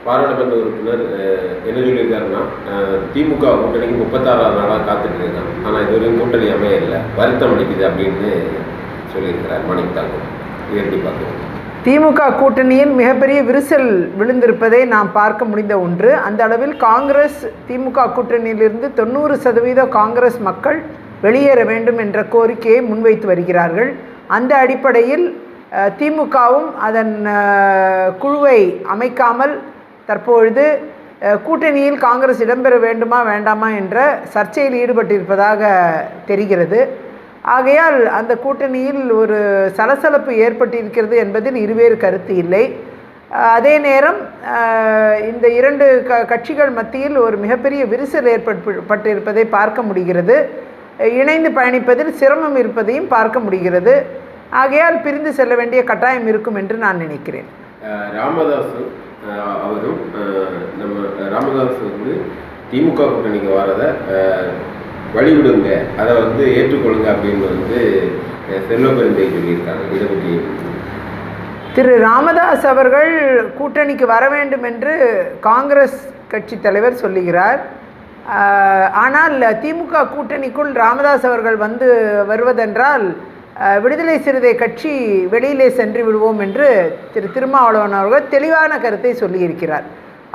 பாராளுமன்ற உறுப்பினர் என்ன சொல்லியிருக்காருன்னா, திமுக கூட்டணிக்கு 36ஆவது நாளாக காத்துட்டு இருக்காங்க. ஆனால் இது வரைக்கும் கூட்டணி அமையல, வருத்தம் அளிக்குது அப்படின்னு சொல்லியிருக்கிறார் மாணிக் தாக்கூர். இது எப்படி பார்க்குறோம்? திமுக கூட்டணியில் மிகப்பெரிய விரிசல் விழுந்திருப்பதை நாம் பார்க்க முடிந்த ஒன்று. அந்த அளவில் காங்கிரஸ் திமுக கூட்டணியிலிருந்து 90% காங்கிரஸ் மக்கள் வெளியேற வேண்டும் என்ற கோரிக்கையை முன்வைத்து வருகிறார்கள். அந்த அடிப்படையில் திமுகவும் அதன் குழுவை அமைக்காமல் தற்பொழுது கூட்டணியில் காங்கிரஸ் இடம்பெற வேண்டுமா வேண்டாமா என்ற சர்ச்சையில் ஈடுபட்டிருப்பதாக தெரிகிறது. ஆகையால் அந்த கூட்டணியில் ஒரு சலசலப்பு ஏற்பட்டிருக்கிறது என்பதில் இருவேறு கருத்து இல்லை. அதே நேரம் இந்த இரண்டு கட்சிகள் மத்தியில் ஒரு மிகப்பெரிய விரிசல் ஏற்பட்டிருப்பதை பார்க்க முடிகிறது. இணைந்து பயணிப்பதில் சிரமம் இருப்பதையும் பார்க்க முடிகிறது. ஆகையால் பிரிந்து செல்ல வேண்டிய கட்டாயம் இருக்கும் என்று நான் நினைக்கிறேன். ராமதாஸ் அவரும் நம்ம ராமதாஸ் வந்து திமுக கூட்டணிக்கு வரதை வழிவிடுங்க, அதை ஏற்றுக்கொள்ளுங்க அப்படின்னு செல்வபெருந்தை சொல்லியிருக்காங்க. இதை பற்றி திரு ராமதாஸ் அவர்கள் கூட்டணிக்கு வர வேண்டும் என்று காங்கிரஸ் கட்சி தலைவர் சொல்லுகிறார். ஆனால் திமுக கூட்டணிக்குள் ராமதாஸ் அவர்கள் வருவதென்றால் விடுதலை சிறுத்தை கட்சி வெளியிலே சென்று விடுவோம் என்று திரு திருமாவளவன் அவர்கள் தெளிவான கருத்தை சொல்லியிருக்கிறார்.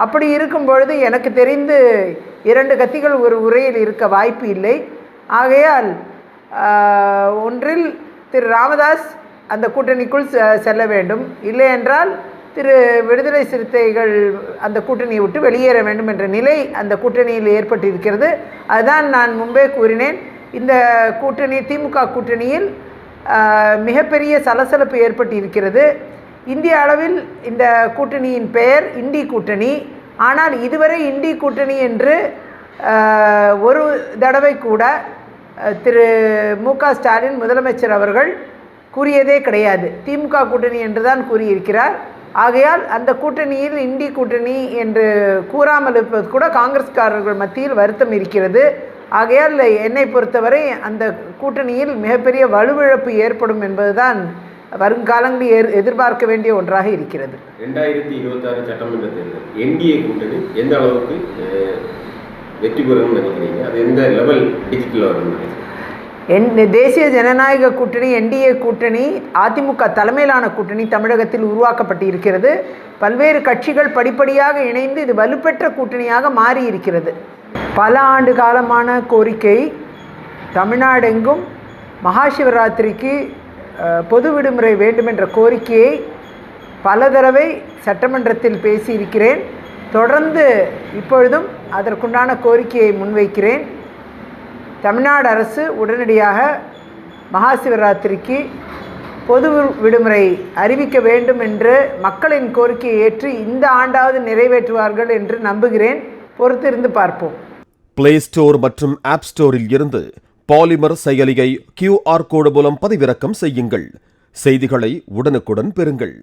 அப்படி இருக்கும் பொழுது எனக்கு தெரிந்து இரண்டு கட்சிகள் ஒரு உரையில் இருக்க வாய்ப்பு இல்லை. ஆகையால் ஒன்றில் திரு ராமதாஸ் அந்த கூட்டணிக்குள் செல்ல வேண்டும், இல்லை என்றால் திரு விடுதலை சிறுத்தைகள் அந்த கூட்டணியை விட்டு வெளியேற வேண்டும் என்ற நிலை அந்த கூட்டணியில் ஏற்பட்டிருக்கிறது. அதுதான் நான் முன்பே கூறினேன். இந்த கூட்டணி திமுக கூட்டணியில் மிகப்பெரிய சலசலப்பு ஏற்பட்டிருக்கிறது. இந்திய அளவில் இந்த கூட்டணியின் பெயர் இண்டி கூட்டணி. ஆனால் இதுவரை இண்டி கூட்டணி என்று ஒரு தடவை கூட திரு மு.க. ஸ்டாலின் முதலமைச்சர் அவர்கள் கூறியதே கிடையாது. திமுக கூட்டணி என்று தான் கூறியிருக்கிறார். ஆகையால் அந்த கூட்டணியில் இண்டி கூட்டணி என்று கூறாமல் இருப்பது கூட காங்கிரஸ்காரர்கள் மத்தியில் வருத்தம் இருக்கிறது. ஆகையால் என்னை பொறுத்தவரை அந்த கூட்டணியில் மிகப்பெரிய வலுவிழப்பு ஏற்படும் என்பதுதான் வருங்காலங்களில் எதிர்பார்க்க வேண்டிய ஒன்றாக இருக்கிறது. 2026 சட்டமன்ற தேர்தல் என்டிஏ கூட்டணி எந்த அளவுக்கு வெற்றி பெறும்னு நினைக்கிறீங்க? அது எந்த லெவல் டிஜிட்டல் வரும்னு? தேசிய ஜனநாயக கூட்டணி என்டிஏ கூட்டணி அதிமுக தலைமையிலான கூட்டணி தமிழகத்தில் உருவாக்கப்பட்டு இருக்கிறது. பல்வேறு கட்சிகள் படிப்படியாக இணைந்து இது வலுப்பெற்ற கூட்டணியாக மாறி இருக்கிறது. பல ஆண்டு காலமான கோரிக்கை தமிழ்நாடெங்கும் மகாசிவராத்திரிக்கு பொது விடுமுறை வேண்டுமென்ற கோரிக்கையை பல தடவை சட்டமன்றத்தில் பேசியிருக்கிறேன். தொடர்ந்து இப்பொழுதும் அதற்குண்டான கோரிக்கையை முன்வைக்கிறேன். தமிழ்நாடு அரசு உடனடியாக மகாசிவராத்திரிக்கு பொது விடுமுறை அறிவிக்க வேண்டும் என்று மக்களின் கோரிக்கையை ஏற்று இந்த ஆண்டாவது நிறைவேற்றுவார்கள் என்று நம்புகிறேன். பொறுத்திருந்து பார்ப்போம். பிளே ஸ்டோர் மற்றும் ஆப் ஸ்டோரில் இருந்து பாலிமர் செயலியை QR கோடு மூலம் பதிவிறக்கம் செய்யுங்கள். செய்திகளை உடனுக்குடன் பெறுங்கள்.